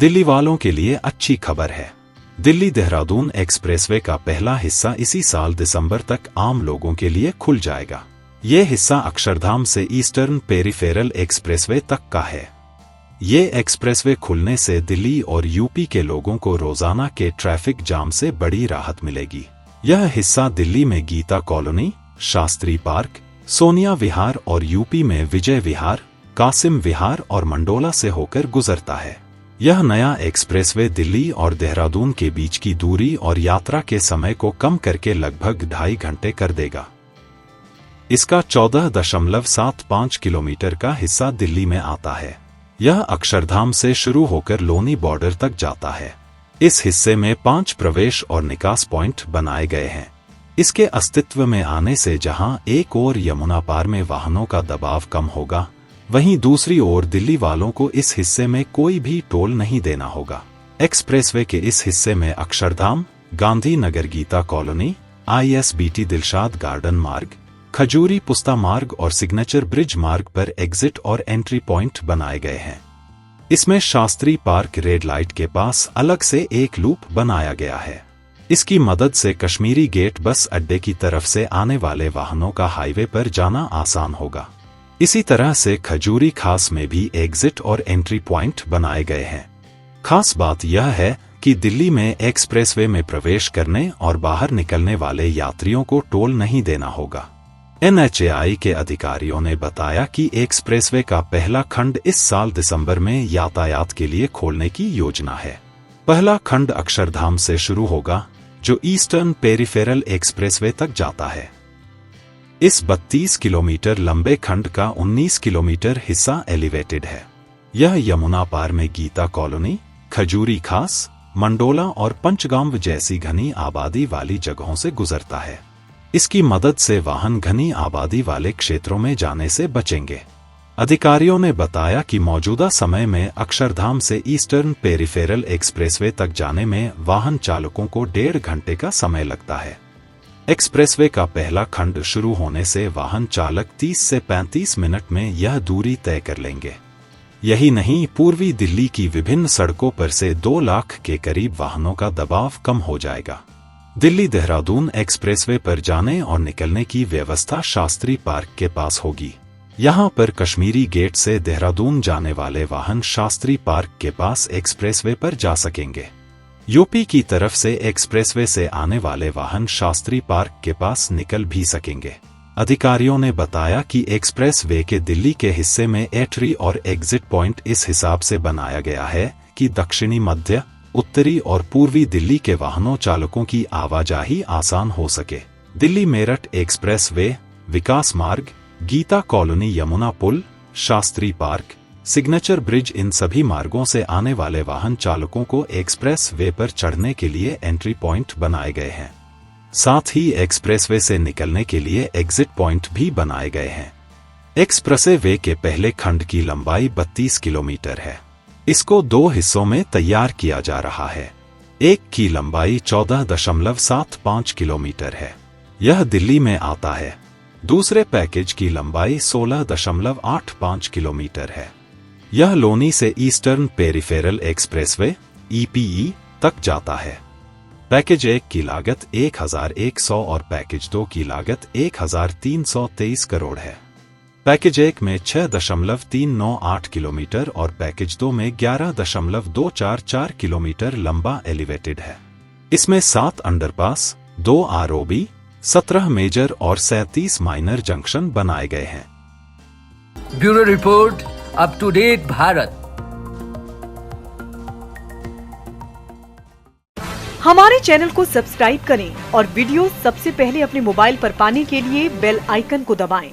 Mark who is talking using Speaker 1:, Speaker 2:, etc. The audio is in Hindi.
Speaker 1: दिल्ली वालों के लिए अच्छी खबर है। दिल्ली देहरादून एक्सप्रेसवे का पहला हिस्सा इसी साल दिसंबर तक आम लोगों के लिए खुल जाएगा। ये हिस्सा अक्षरधाम से ईस्टर्न पेरिफेरल एक्सप्रेसवे तक का है। ये एक्सप्रेसवे खुलने से दिल्ली और यूपी के लोगों को रोजाना के ट्रैफिक जाम से बड़ी राहत मिलेगी। यह हिस्सा दिल्ली में गीता कॉलोनी, शास्त्री पार्क, सोनिया विहार और यूपी में विजय विहार, कासिम विहार और मंडोला से होकर गुजरता है। यह नया एक्सप्रेसवे दिल्ली और देहरादून के बीच की दूरी और यात्रा के समय को कम करके लगभग 2.5 घंटे कर देगा। इसका 14.75 किलोमीटर का हिस्सा दिल्ली में आता है। यह अक्षरधाम से शुरू होकर लोनी बॉर्डर तक जाता है। इस हिस्से में 5 प्रवेश और निकास पॉइंट बनाए गए हैं। इसके अस्तित्व में आने से जहां एक ओर यमुना पार में वाहनों का दबाव कम होगा, वहीं दूसरी ओर दिल्ली वालों को इस हिस्से में कोई भी टोल नहीं देना होगा। एक्सप्रेसवे के इस हिस्से में Akshardham, Gandhi Nagar Geeta colony, ISBT Dilshad garden मार्ग, खजूरी पुस्ता मार्ग और सिग्नेचर ब्रिज मार्ग पर एग्जिट और एंट्री पॉइंट बनाए गए हैं। इसमें शास्त्री पार्क रेड लाइट के पास अलग से एक लूप बनाया गया है। इसकी मदद से कश्मीरी गेट बस अड्डे की तरफ से आने वाले वाहनों का हाईवे पर जाना आसान होगा। इसी तरह से खजूरी खास में भी एग्जिट और एंट्री पॉइंट बनाए गए हैं। खास बात यह है कि दिल्ली में एक्सप्रेसवे में प्रवेश करने और बाहर निकलने वाले यात्रियों को टोल नहीं देना होगा। NHAI के अधिकारियों ने बताया कि एक्सप्रेसवे का पहला खंड इस साल दिसंबर में यातायात के लिए खोलने की योजना है। पहला खंड अक्षरधाम से शुरू होगा, जो ईस्टर्न पेरिफेरल एक्सप्रेसवे तक जाता है। इस 32 किलोमीटर लंबे खंड का 19 किलोमीटर हिस्सा एलिवेटेड है। यह यमुना पार में गीता कॉलोनी, खजूरी खास, मंडोला और पंचगांव जैसी घनी आबादी वाली जगहों से गुजरता है। इसकी मदद से वाहन घनी आबादी वाले क्षेत्रों में जाने से बचेंगे। अधिकारियों ने बताया कि मौजूदा समय में अक्षरधाम से ईस्टर्न पेरिफेरल एक्सप्रेसवे तक जाने में वाहन चालकों को 1.5 घंटे का समय लगता है। एक्सप्रेसवे का पहला खंड शुरू होने से वाहन चालक 30 से 35 मिनट में यह दूरी तय कर लेंगे। यही नहीं, पूर्वी दिल्ली की विभिन्न सड़कों पर से 2 लाख के करीब वाहनों का दबाव कम हो जाएगा। दिल्ली देहरादून एक्सप्रेसवे पर जाने और निकलने की व्यवस्था शास्त्री पार्क के पास होगी। यहां पर कश्मीरी गेट से देहरादून जाने वाले वाहन शास्त्री पार्क के पास एक्सप्रेसवे पर जा सकेंगे। यूपी की तरफ से एक्सप्रेसवे से आने वाले वाहन शास्त्री पार्क के पास निकल भी सकेंगे। अधिकारियों ने बताया कि एक्सप्रेसवे के दिल्ली के हिस्से में एंट्री और एग्जिट पॉइंट इस हिसाब से बनाया गया है कि दक्षिणी, मध्य, उत्तरी और पूर्वी दिल्ली के वाहनों चालकों की आवाजाही आसान हो सके। दिल्ली मेरठ एक्सप्रेसवे, विकास मार्ग, गीता कॉलोनी, यमुना पुल, शास्त्री पार्क, सिग्नेचर ब्रिज, इन सभी मार्गों से आने वाले वाहन चालकों को एक्सप्रेस वे पर चढ़ने के लिए एंट्री पॉइंट बनाए गए हैं। साथ ही एक्सप्रेसवे से निकलने के लिए एग्जिट पॉइंट भी बनाए गए हैं। एक्सप्रेसवे के पहले खंड की लंबाई 32 किलोमीटर है। इसको 2 हिस्सों में तैयार किया जा रहा है। एक की लंबाई 14.75 किलोमीटर है। यह दिल्ली में आता है। दूसरे पैकेज की लंबाई 16.85 किलोमीटर है। यह लोनी से ईस्टर्न पेरिफेरल एक्सप्रेसवे EPE तक जाता है। पैकेज 1 की लागत 1100 और पैकेज 2 की लागत 1323 करोड़ है। पैकेज 1 में 6.398 किलोमीटर और पैकेज 2 में 11.244 किलोमीटर लंबा एलिवेटेड है। इसमें 7 अंडरपास, 2 ROB, 17 मेजर और 37 माइनर जंक्शन बनाए गए हैं।
Speaker 2: Bureau report, up to date Bharat.
Speaker 3: हमारे चैनल को सब्सक्राइब करें और वीडियो सबसे पहले अपने मोबाइल पर पाने के लिए बेल आइकन को दबाएं।